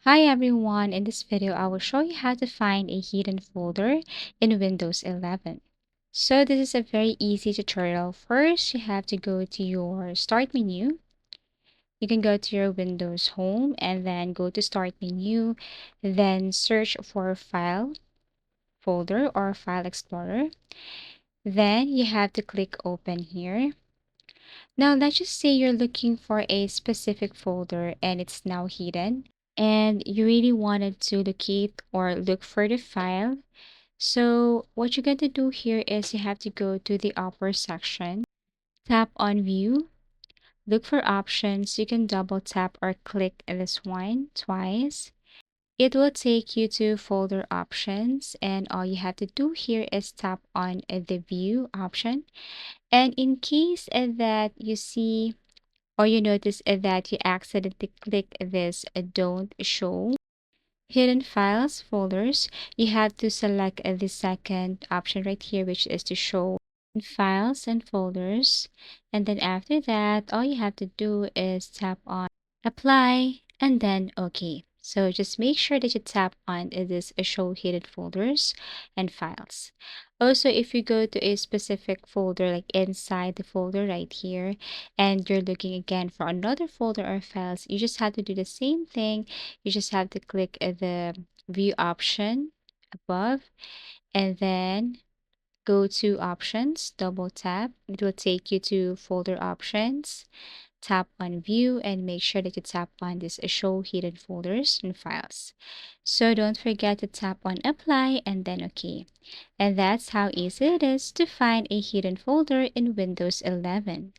Hi everyone, in this video I will show you how to find a hidden folder in Windows 11. So this is a very easy tutorial. First, you have to go to your start menu. You can go to your Windows home and then go to start menu, then search for file folder or file explorer. Then you have to click open here. Now let's just say you're looking for a specific folder and it's now hidden, and you really wanted to locate or look for the file. So what you're going to do here is you have to go to the upper section, tap on view, look for options. You can double tap or click this one twice. It will take you to folder options, and all you have to do here is tap on the view option. And in case that you see or you notice that you accidentally click this don't show hidden files folders, you have to select the second option right here, which is to show files and folders. And then after that, all you have to do is tap on apply and then OK. So just make sure that you tap on this show hidden folders and files. Also, if you go to a specific folder, like inside the folder right here, and you're looking again for another folder or files, you just have to do the same thing. You just have to click the view option above and then go to options, double tap. It will take you to folder options. Tap on view and make sure that you tap on this show hidden folders and files. So don't forget to tap on apply and then OK. And that's how easy it is to find a hidden folder in Windows 11.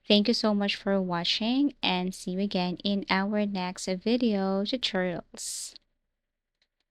Thank you so much for watching and see you again in our next video tutorials.